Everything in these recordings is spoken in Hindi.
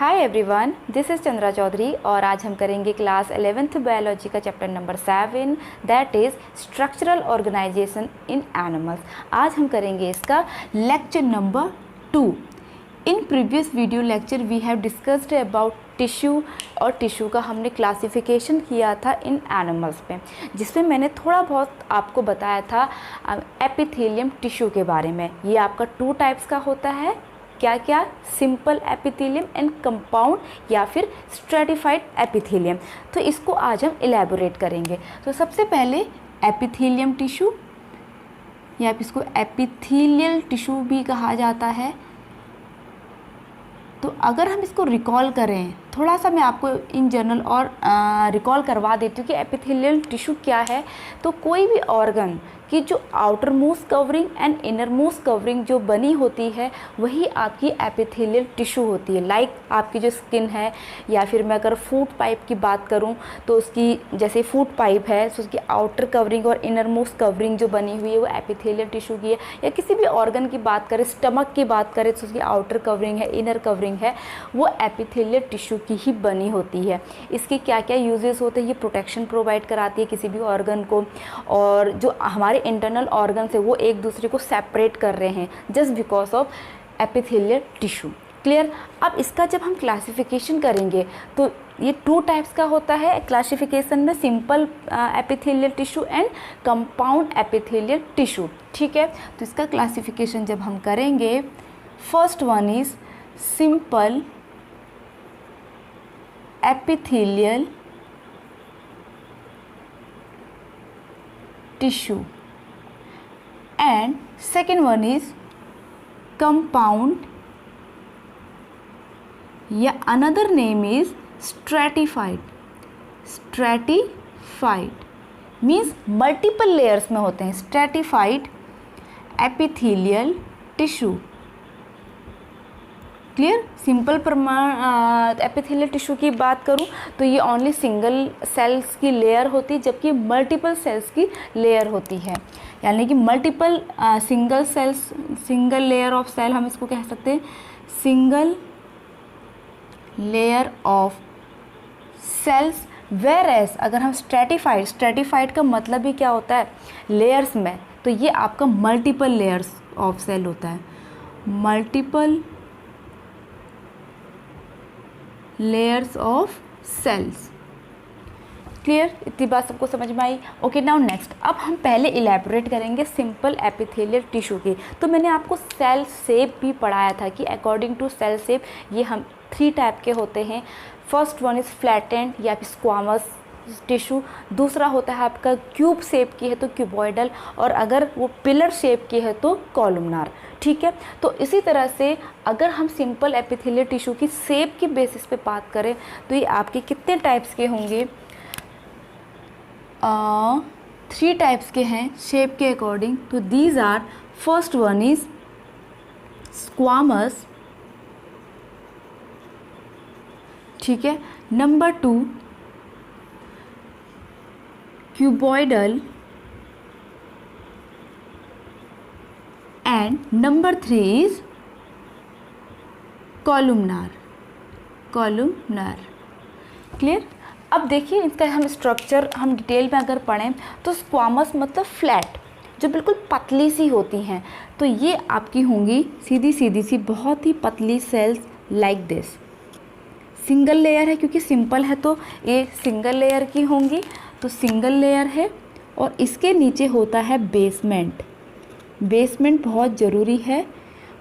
Hi everyone, this is Chandra Chaudhary और आज हम करेंगे क्लास 11th बायोलॉजी का chapter number 7 that is structural organisation in animals. आज हम करेंगे इसका lecture number 2। In previous video lecture we have discussed about tissue और टिश्यू का हमने क्लासिफिकेशन किया था इन एनिमल्स पे, जिसमें मैंने थोड़ा बहुत आपको बताया था एपिथेलियम टिश्यू के बारे में। ये आपका 2 टाइप्स का होता है, क्या क्या, सिंपल एपिथेलियम एंड कंपाउंड या फिर स्ट्रेटिफाइड एपिथेलियम। तो इसको आज हम इलेबोरेट करेंगे। तो सबसे पहले एपिथेलियम टिश्यू या इसको एपिथेलियल टिश्यू भी कहा जाता है। तो अगर हम इसको रिकॉल करें, थोड़ा सा मैं आपको इन जनरल और रिकॉल करवा देती हूँ कि एपिथेलियल टिश्यू क्या है। तो कोई भी ऑर्गन की जो outer most covering and inner most covering जो बनी होती है वही आपकी एपिथेलियल टिश्यू होती है। लाइक आपकी जो स्किन है, या फिर मैं अगर फूड पाइप की बात करूं तो उसकी जैसे फूड पाइप है तो उसकी आउटर कवरिंग और इनर मोस्ट कवरिंग जो बनी हुई है वो एपिथेलियल टिश्यू की है। या किसी भी ऑर्गन की बात करें, स्टमक की बात करें तो उसकी आउटर कवरिंग है, इनर कवरिंग है, वो एपिथेलियल टिश्यू की ही बनी होती है। इसके क्या क्या यूजेस होते हैं, ये प्रोटेक्शन प्रोवाइड कराती है किसी भी ऑर्गन को, और जो हमारे इंटरनल ऑर्गन से वो एक दूसरे को सेपरेट कर रहे हैं just because of epithelial tissue. Clear. अब इसका जब हम क्लासिफिकेशन करेंगे तो ये 2 टाइप्स का होता है क्लासिफिकेशन में, simple epithelial tissue and compound epithelial tissue. ठीक है, तो इसका क्लासिफिकेशन जब हम करेंगे, first one is simple epithelial tissue and second one is compound या another name is stratified means multiple layers में होते हैं। stratified epithelial tissue। Clear. Simple epithelial tissue की बात करूं तो ये ओनली सिंगल सेल्स की लेयर होती है, जबकि मल्टीपल सेल्स की लेयर होती है। यानी कि multiple single layer of cell हम इसको कह सकते हैं, single layer of cells. Whereas अगर हम स्ट्रेटिफाइड का मतलब ही क्या होता है, लेयर्स में, तो ये आपका मल्टीपल लेयर्स ऑफ सेल होता है, multiple layers of cells. Clear, इतनी बात सबको समझ में आई। ओके, नाउ नेक्स्ट, अब हम पहले इलेबोरेट करेंगे सिंपल एपिथेलियल टिश्यू की। तो मैंने आपको सेल शेप भी पढ़ाया था कि अकॉर्डिंग टू सेल शेप ये हम 3 टाइप के होते हैं। फर्स्ट वन इज़ फ्लैटेंड या फिर स्क्वामस टिश्यू, दूसरा होता है आपका क्यूब शेप की है तो क्यूबॉइडल, और अगर वो पिलर शेप की है तो कॉलमनार। ठीक है, तो इसी तरह से अगर हम सिंपल एपिथेलियल टिश्यू की शेप की बेसिस पे बात करें तो ये आपके कितने टाइप्स के होंगे, 3 टाइप्स के हैं शेप के अकॉर्डिंग। तो these are, first one is squamous, ठीक है, number 2 cuboidal and number 3 is columnar. Clear. अब देखिए इसका हम स्ट्रक्चर हम डिटेल में अगर पढ़ें तो स्क्वामस मतलब फ्लैट, जो बिल्कुल पतली सी होती हैं। तो ये आपकी होंगी सीधी सी बहुत ही पतली cells like this. Single layer है, क्योंकि सिंपल है तो ये सिंगल लेयर की होंगी, तो सिंगल लेयर है। और इसके नीचे होता है बेसमेंट बहुत ज़रूरी है,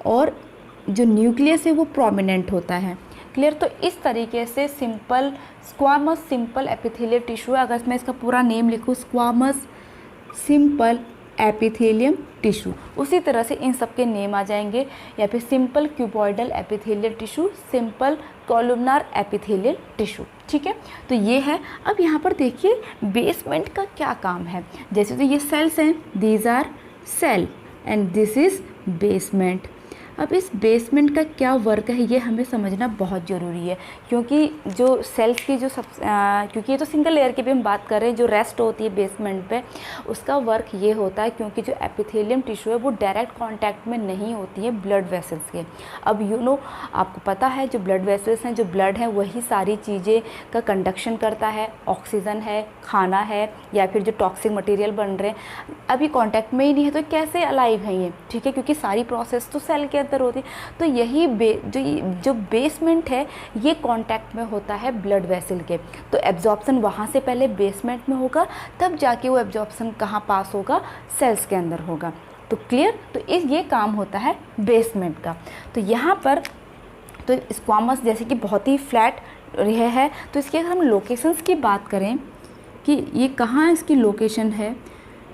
और जो न्यूक्लियस है वो प्रोमिनेंट होता है। क्लियर। तो इस तरीके से simple squamous simple epithelial tissue है। अगर मैं इसका पूरा नेम लिखूँ, स्क्वामस सिंपल एपिथेलियम टिश्यू, उसी तरह से इन सब के नेम आ जाएंगे, या फिर simple cuboidal epithelial tissue, simple columnar epithelial tissue. ठीक है, तो ये है। अब यहाँ पर देखिए बेसमेंट का क्या काम है। जैसे तो ये सेल्स हैं, these are cell and this is basement. अब इस बेसमेंट का क्या वर्क है ये हमें समझना बहुत ज़रूरी है, क्योंकि जो सेल्स की जो क्योंकि ये तो सिंगल लेयर की भी हम बात कर रहे हैं, जो रेस्ट होती है बेसमेंट पे उसका वर्क ये होता है, क्योंकि जो एपिथेलियम टिश्यू है वो डायरेक्ट कांटेक्ट में नहीं होती है ब्लड वेसल्स के। अब आपको पता है जो ब्लड वेसल्स हैं, जो ब्लड है वही सारी चीज़ें का कंडक्शन करता है, ऑक्सीजन है, खाना है, या फिर जो टॉक्सिक मटेरियल बन रहे हैं, अभी कांटेक्ट में ही नहीं है तो कैसे अलाइव है ये, ठीक है, क्योंकि सारी प्रोसेस तो सेल के अंदर होती है। तो यही जो बेसमेंट है ये कांटेक्ट में होता है ब्लड वेसल के, तो एब्जॉर्प्शन वहाँ से पहले बेसमेंट में होगा, तब जाके वो एब्जॉर्प्शन कहाँ पास होगा, सेल्स के अंदर होगा। तो क्लियर, तो ये काम होता है बेसमेंट का। तो यहाँ पर तो स्क्वामस जैसे कि बहुत ही फ्लैट है, तो इसके अगर हम लोकेशंस की बात करें कि ये कहाँ इसकी लोकेशन है,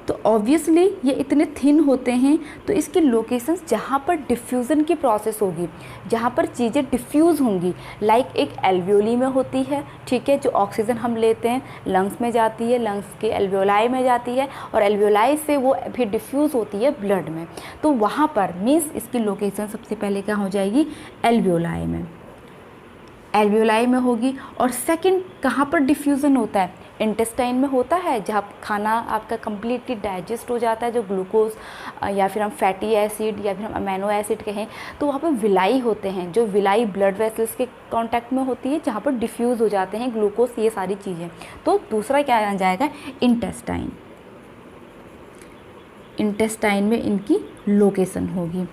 तो ऑब्वियसली ये इतने थिन होते हैं, तो इसकी लोकेशंस जहाँ पर डिफ्यूज़न की प्रोसेस होगी, जहाँ पर चीज़ें डिफ्यूज़ होंगी, लाइक एक एल्वियोली में होती है, ठीक है, जो ऑक्सीजन हम लेते हैं लंग्स में जाती है, लंग्स के एल्वियोलाई में जाती है, और एल्वियोलाई से वो फिर डिफ्यूज़ होती है ब्लड में। तो वहाँ पर मीन्स इसकी लोकेशन सबसे पहले क्या हो जाएगी, एल्वियोलाई में होगी। और सेकंड कहाँ पर डिफ्यूज़न होता है, इंटेस्टाइन में होता है, जहाँ खाना आपका कम्प्लीटली डाइजेस्ट हो जाता है, जो ग्लूकोज या फिर हम फैटी एसिड या फिर हम अमीनो एसिड कहें, तो वहाँ पर विलाई होते हैं, जो विलाई ब्लड वेसल्स के कांटेक्ट में होती है, जहाँ पर डिफ्यूज़ हो जाते हैं ग्लूकोज, ये सारी चीज़ें। तो दूसरा क्या आ जाएगा, इंटेस्टाइन में इनकी लोकेशन होगी।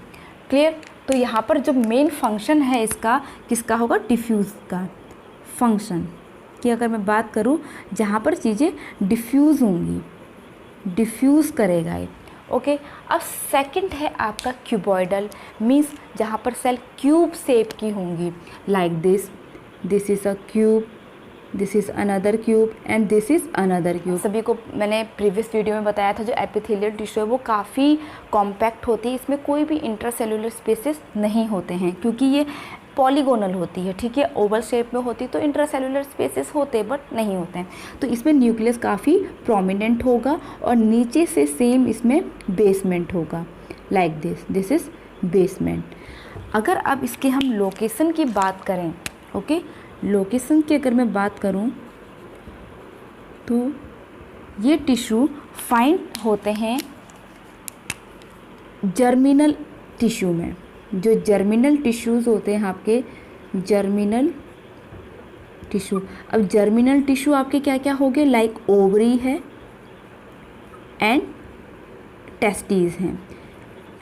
क्लियर, तो यहाँ पर जो मेन फंक्शन है इसका किसका होगा, डिफ्यूज़ का फंक्शन की अगर मैं बात करूँ, जहाँ पर चीज़ें डिफ्यूज़ होंगी, डिफ्यूज़ करेगा ये। ओके, अब सेकंड है आपका क्यूबॉइडल, मीन्स जहाँ पर सेल क्यूब शेप की होंगी, like this is a cube, this is another cube and this is another cube. सभी को मैंने प्रीवियस वीडियो में बताया था, जो एपिथेलियल टिश्यू है वो काफ़ी कॉम्पैक्ट होती है, इसमें कोई भी इंट्रासेलुलर स्पेसेस नहीं होते हैं, क्योंकि ये पॉलीगोनल होती है, ठीक है, ओवल शेप में होती तो इंट्रासेलुलर स्पेसेस होते बट नहीं होते हैं। तो इसमें न्यूक्लियस काफ़ी प्रोमिनेंट होगा और नीचे से सेम इसमें बेसमेंट होगा, लाइक दिस इज़ बेसमेंट। अगर अब इसके हम लोकेशन की बात करें, ओके, लोकेशन की अगर मैं बात करूं तो ये टिश्यू फाइंड होते हैं जर्मिनल टिश्यू में। जो जर्मिनल टिश्यूज़ होते हैं आपके, जर्मिनल टिश्यू, अब जर्मिनल टिश्यू आपके क्या क्या हो गए, लाइक ओवरी है एंड टेस्टीज हैं,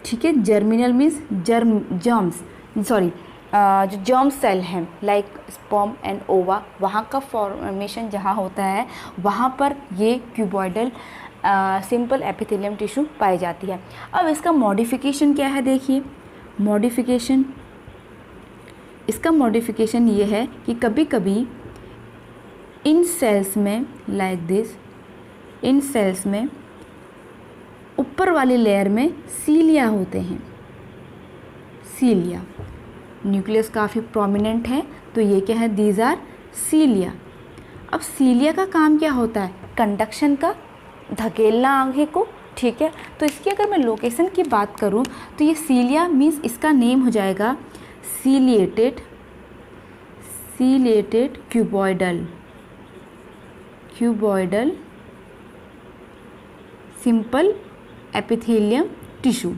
ठीक है। जर्मिनल मीन्स जो जर्म सेल हैं, लाइक स्पर्म एंड ओवा, वहाँ का फॉर्मेशन जहाँ होता है वहाँ पर ये क्यूबॉइडल सिंपल एपिथेलियम टिश्यू पाई जाती है। अब इसका मॉडिफिकेशन क्या है, देखिए इसका मॉडिफिकेशन ये है कि कभी कभी इन सेल्स में, लाइक दिस, इन सेल्स में ऊपर वाली लेयर में सीलिया होते हैं, सीलिया, न्यूक्लियस काफ़ी प्रोमिनेंट है, तो ये क्या है, दीज आर सीलिया। अब सीलिया का काम क्या होता है, कंडक्शन का, धकेलना आगे को, ठीक है। तो इसकी अगर मैं लोकेशन की बात करूं तो ये सीलिया मीन्स इसका नेम हो जाएगा ciliated cuboidal simple epithelium tissue,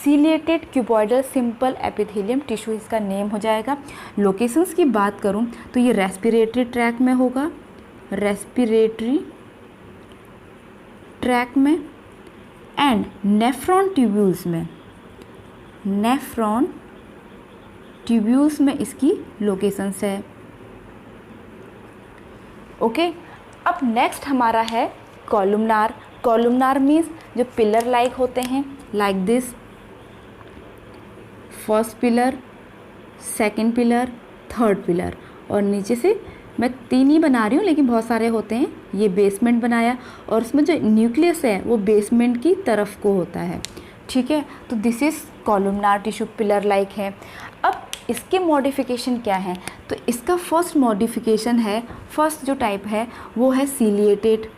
ciliated cuboidal simple epithelium tissue इसका नेम हो जाएगा। लोकेशंस की बात करूं तो ये रेस्पिरेटरी ट्रैक में होगा, रेस्पिरेटरी ट्रैक में, एंड नेफ्रॉन ट्यूब्यूल्स में इसकी लोकेशंस है। ओके, अब नेक्स्ट हमारा है कॉलुमनार मीन्स जो पिलर लाइक होते हैं, like this, first pillar, second pillar, third pillar, और नीचे से मैं 3 ही बना रही हूँ लेकिन बहुत सारे होते हैं। ये बेसमेंट बनाया और उसमें जो न्यूक्लियस है वो बेसमेंट की तरफ को होता है, ठीक है। तो this is कॉलुमनार tissue, pillar like है। अब इसके मॉडिफिकेशन क्या है, तो इसका फर्स्ट मॉडिफिकेशन है, फर्स्ट जो टाइप है वो है सीलिएटेड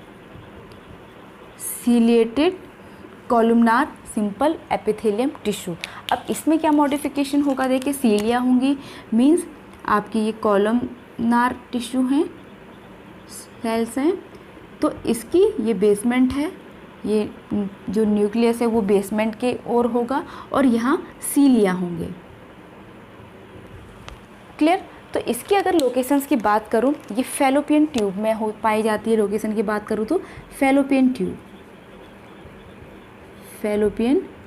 कॉलुमनार सिंपल एपिथेलियम टिश्यू। अब इसमें क्या मॉडिफिकेशन होगा, देखिए सीलिया होंगी, मीन्स आपकी ये कॉलमनार टिश्यू हैं, सेल्स हैं, तो इसकी ये बेसमेंट है, ये जो न्यूक्लियस है वो बेसमेंट के ओर होगा और यहाँ सीलिया होंगे। क्लियर। तो इसकी अगर लोकेशंस की बात करूँ, ये फैलोपियन ट्यूब में हो पाई जाती है। लोकेशन की बात करूँ तो फैलोपियन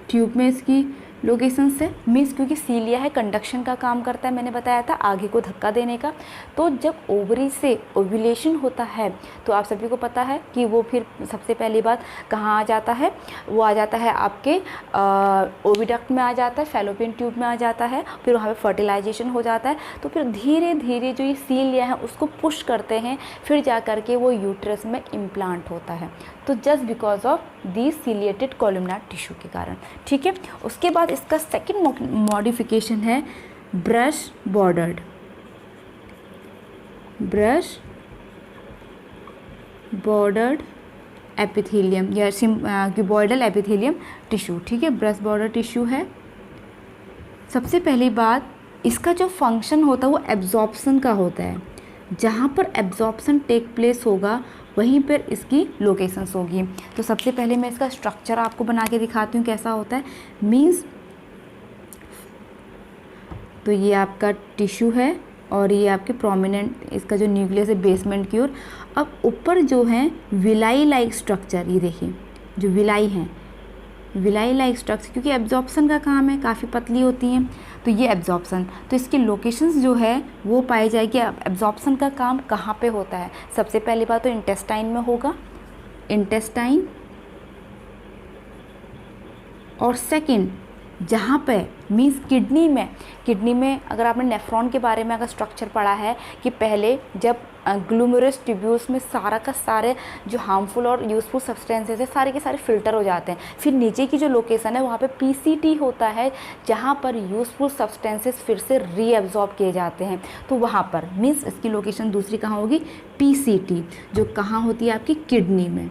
ट्यूब में इसकी लोकेशंस है, मीन्स क्योंकि सीलिया है, कंडक्शन का काम करता है, मैंने बताया था आगे को धक्का देने का। तो जब ओवरी से ओव्यूलेशन होता है तो आप सभी को पता है कि वो फिर सबसे पहली बात कहाँ आ जाता है, वो आ जाता है आपके ओविडक्ट में आ जाता है, फैलोपियन ट्यूब में आ जाता है, फिर वहाँ पे फर्टिलाइजेशन हो जाता है। तो फिर धीरे धीरे जो ये सीलिया है उसको पुश करते हैं, फिर जा कर के वो यूट्रस में इम्प्लांट होता है। तो just because of the ciliated columnar tissue के कारण, ठीक है। उसके बाद इसका सेकंड मॉडिफिकेशन है ब्रश बॉर्डर्ड एपिथेलियम या क्यूबॉइडल एपिथेलियम टिश्यू, ठीक है। ब्रश बॉर्डर टिश्यू है। सबसे पहली बात, इसका जो फंक्शन होता है वो एब्जॉर्प्शन का होता है। जहाँ पर एब्जॉर्प्शन टेक प्लेस होगा वहीं पर इसकी लोकेशंस होगी। तो सबसे पहले मैं इसका स्ट्रक्चर आपको बना के दिखाती हूँ कैसा होता है। मीन्स तो ये आपका टिश्यू है और ये आपके प्रोमिनेंट इसका जो न्यूक्लियस है बेसमेंट की ओर। अब ऊपर जो है विलाई लाइक स्ट्रक्चर, ये देखिए जो विलाई हैं, विलाई लाइक स्ट्रक्चर, क्योंकि एब्जॉर्प्शन का काम है, काफ़ी पतली होती हैं, तो ये एब्जॉर्प्शन, तो इसकी लोकेशंस जो है वो पाई जाएगी। एब्जॉर्प्शन का काम कहाँ पे होता है, सबसे पहली बात तो इंटेस्टाइन में होगा, इंटेस्टाइन। और सेकंड जहाँ पे मीन्स किडनी में अगर आपने नेफ्रॉन के बारे में अगर स्ट्रक्चर पढ़ा है कि पहले जब ग्लूमेरुलस ट्यूब्यूल्स में सारा का सारे जो हार्मफुल और यूज़फुल सब्सटेंसेस है सारे के सारे फिल्टर हो जाते हैं। फिर नीचे की जो लोकेशन है वहाँ पे पीसीटी होता है, जहाँ पर यूज़फुल सब्सटेंसेस फिर से रीअब्जॉर्ब किए जाते हैं। तो वहाँ पर मीन्स इसकी लोकेशन दूसरी कहाँ होगी, पीसीटी, जो कहाँ होती है आपकी किडनी में।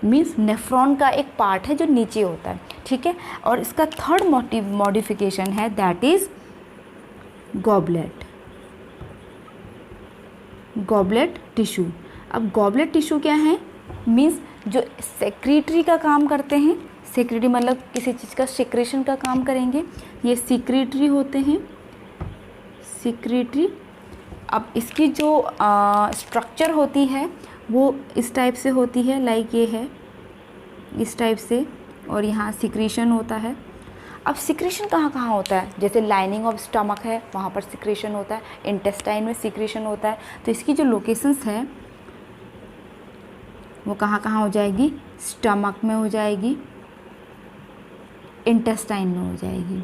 मीन्स नेफ्रॉन का एक पार्ट है जो नीचे होता है, ठीक है। और इसका थर्ड मॉडिफिकेशन है दैट इज गॉबलेट टिश्यू। अब गॉबलेट टिश्यू क्या है, मीन्स जो सेक्रेटरी का काम करते हैं, सेक्रेटरी मतलब किसी चीज़ का सिक्रेशन का काम करेंगे, ये सेक्रेटरी होते हैं, सेक्रेटरी। अब इसकी जो स्ट्रक्चर होती है वो इस टाइप से होती है, लाइक ये है इस टाइप से, और यहाँ सिक्रीशन होता है। अब सिक्रीशन कहाँ कहाँ होता है, जैसे लाइनिंग ऑफ स्टमक है वहाँ पर सिक्रीशन होता है, इंटेस्टाइन में सिक्रीशन होता है। तो इसकी जो लोकेशंस हैं वो कहाँ कहाँ हो जाएगी, स्टमक में हो जाएगी, इंटेस्टाइन में हो जाएगी।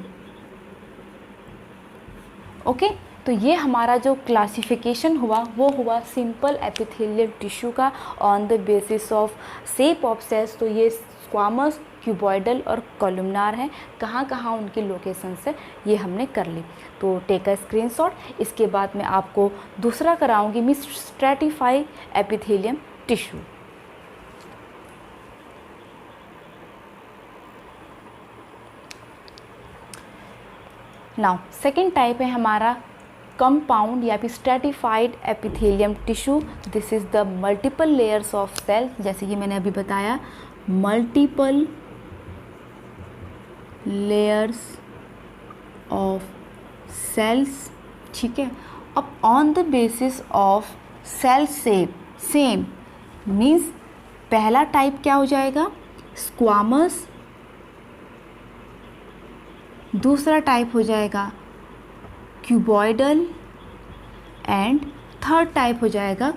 ओके, तो ये हमारा जो क्लासिफिकेशन हुआ वो हुआ सिंपल एपिथेलियल टिश्यू का on the basis of shape of cells. तो ये स्क्वामस, क्यूबॉइडल और कॉलमनार हैं, कहाँ कहाँ उनकी लोकेशंस है ये हमने कर ली। तो टेक अ स्क्रीनशॉट। इसके बाद मैं आपको दूसरा कराऊंगी, means stratify epithelium tissue. Now second type है हमारा कंपाउंड या फिर stratified epithelium tissue. This is the multiple layers of cell, जैसे कि मैंने अभी बताया मल्टीपल लेयर्स ऑफ सेल्स, ठीक है। अब on the basis of cell shape same, means पहला टाइप क्या हो जाएगा, स्क्वामस, दूसरा टाइप हो जाएगा क्यूबॉइडल एंड थर्ड टाइप हो जाएगा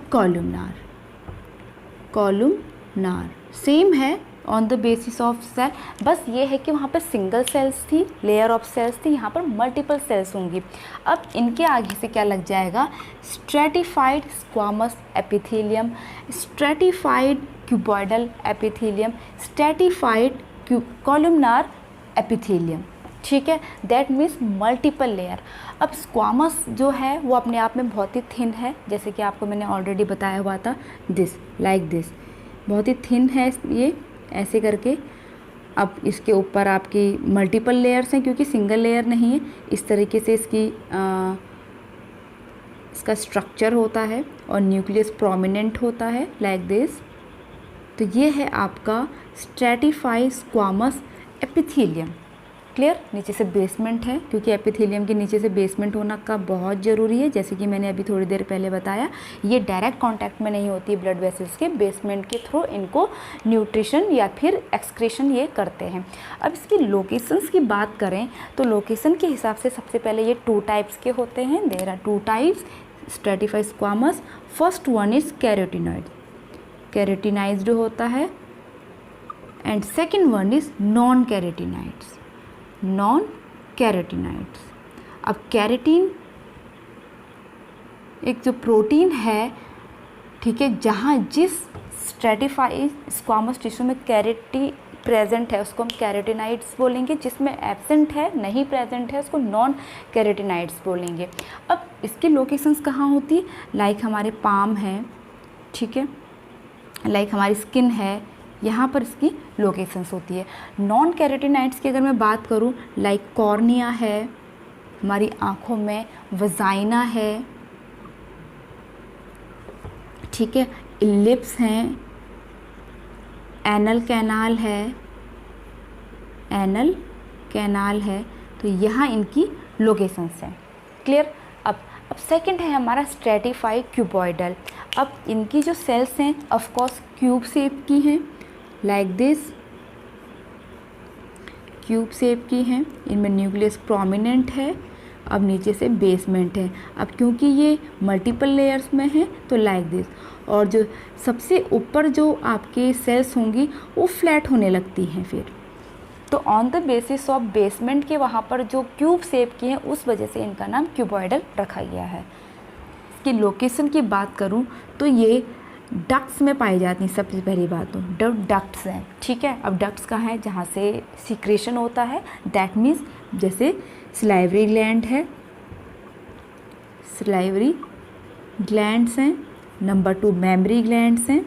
कॉलमनार। सेम है on the basis of cell, बस ये है कि वहाँ पर सिंगल सेल्स थी, लेयर ऑफ सेल्स थी, यहाँ पर मल्टीपल सेल्स होंगी। अब इनके आगे से क्या लग जाएगा, stratified squamous epithelium, stratified cuboidal epithelium, stratified columnar epithelium, ठीक है। That means multiple layer. अब स्क्वामस जो है वो अपने आप में बहुत ही थिन है, जैसे कि आपको मैंने ऑलरेडी बताया हुआ था, दिस लाइक दिस, बहुत ही थिन है ये ऐसे करके। अब इसके ऊपर आपकी मल्टीपल लेयर्स हैं क्योंकि सिंगल लेयर नहीं है। इस तरीके से इसका स्ट्रक्चर होता है और न्यूक्लियस प्रोमिनेंट होता है लाइक दिस। तो ये है आपका स्ट्रैटिफाइड स्क्वामस एपिथेलियम। क्लियर। नीचे से बेसमेंट है क्योंकि एपिथेलियम के नीचे से बेसमेंट होना का बहुत ज़रूरी है, जैसे कि मैंने अभी थोड़ी देर पहले बताया। ये डायरेक्ट कांटेक्ट में नहीं होती है ब्लड वेसल्स के, बेसमेंट के थ्रू इनको न्यूट्रिशन या फिर एक्सक्रीशन ये करते हैं। अब इसकी लोकेशंस की बात करें तो लोकेशन के हिसाब से सबसे पहले ये 2 टाइप्स के होते हैं। There are 2 types stratified squamous. First one is carotenoid, keratinized होता है, and second one is non keratinoids, non keratinoids. अब कैरेटीन एक जो प्रोटीन है, ठीक है, जहाँ जिस स्ट्रैटिफाइड स्क्वामस टिश्यू में कैरेटी प्रेजेंट है उसको हम कैरेटिनाइड्स बोलेंगे, जिसमें एब्सेंट है, नहीं प्रेजेंट है, उसको नॉन कैरेटिनाइड्स बोलेंगे। अब इसकी लोकेशंस कहाँ होती है? लाइक हमारे पाम है, ठीक है, लाइक हमारी स्किन है, यहाँ पर इसकी लोकेशंस होती है। नॉन कैरेटिनाइड्स की अगर मैं बात करूँ, लाइक कॉर्निया है, हमारी आँखों में वजाइना है, ठीक है, लिप्स हैं, एनल कैनाल है, एनल कैनाल है, तो यहाँ इनकी लोकेशंस हैं। क्लियर। अब सेकंड है हमारा स्ट्रैटिफाइड क्यूबॉइडल। अब इनकी जो सेल्स हैं ऑफ कोर्स क्यूब शेप की हैं, लाइक दिस, क्यूब शेप की हैं, इनमें न्यूक्लियस प्रोमिनेंट है, अब नीचे से बेसमेंट है। अब क्योंकि ये मल्टीपल लेयर्स में है तो लाइक दिस, और जो सबसे ऊपर जो आपके सेल्स होंगी वो फ्लैट होने लगती हैं फिर। तो on the basis of basement के वहाँ पर जो क्यूब शेप की हैं उस वजह से इनका नाम क्यूबॉइडल रखा गया है। इसकी लोकेशन की बात करूँ तो ये डक्ट्स में पाई जाती हैं। सबसे पहली बात तो डक्ट्स हैं, ठीक है। अब डक्ट्स कहाँ है? जहाँ से सिक्रेशन होता है, दैट मीन्स जैसे सिलाइवरी ग्लैंड है, सिलाइवरी ग्लैंड्स हैं। नंबर 2 मेमरी ग्लैंड्स हैं,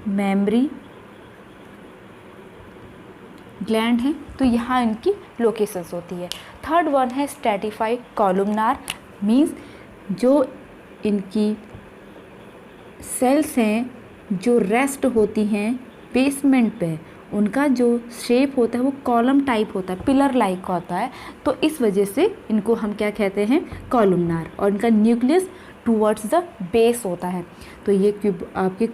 मेमरी ग्लैंड है, तो यहाँ इनकी लोकेशंस होती है। थर्ड वन है स्ट्रैटिफाइड कॉलमनार, मीन्स जो इनकी सेल्स हैं जो रेस्ट होती हैं बेसमेंट पे, उनका जो शेप होता है वो कॉलम टाइप होता है, पिलर लाइक होता है, तो इस वजह से इनको हम क्या कहते हैं? कॉलमनार। और इनका न्यूक्लियस टूवर्ड्स द बेस होता है। तो ये आपके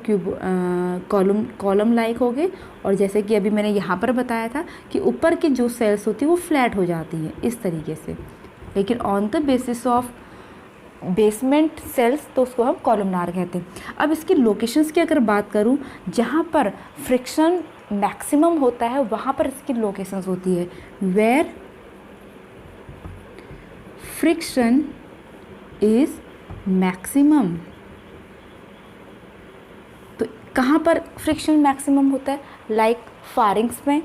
कॉलम लाइक हो गए। और जैसे कि अभी मैंने यहाँ पर बताया था कि ऊपर की जो सेल्स होती है वो फ्लैट हो जाती है इस तरीके से, लेकिन on the basis of basement cells तो उसको हम कॉलमनार कहते हैं। अब इसकी लोकेशंस की अगर बात करूँ, जहाँ पर फ्रिक्शन मैक्सिमम होता है वहाँ पर इसकी लोकेशंस होती है, वेयर फ्रिक्शन इज मैक्सिमम। तो कहाँ पर फ्रिक्शन मैक्सिमम होता है? लाइक फारिंग्स में,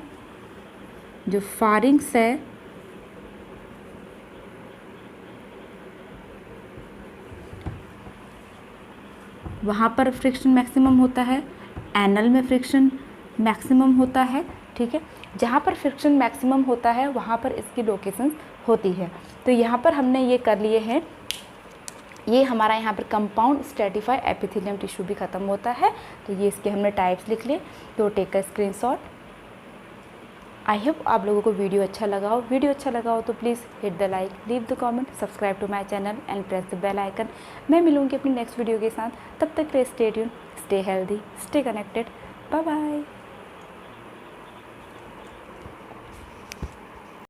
जो फारिंग्स है वहाँ पर फ्रिक्शन मैक्सिमम होता है, एनल में फ्रिक्शन मैक्सिमम होता है, ठीक है। जहाँ पर फ्रिक्शन मैक्सिमम होता है वहाँ पर इसकी लोकेशंस होती है। तो यहाँ पर हमने ये कर लिए हैं, ये हमारा यहाँ पर कंपाउंड स्ट्रैटिफाइड एपिथेलियम टिश्यू भी ख़त्म होता है। तो ये इसके हमने टाइप्स लिख लिए, तो take a screenshot. I hope आप लोगों को वीडियो अच्छा लगा हो। वीडियो अच्छा लगा हो तो please hit the like, leave the comment, subscribe to my channel and press the bell icon. मैं मिलूंगी अपनी नेक्स्ट वीडियो के साथ, तब तक stay tune, stay healthy, stay connected, bye bye.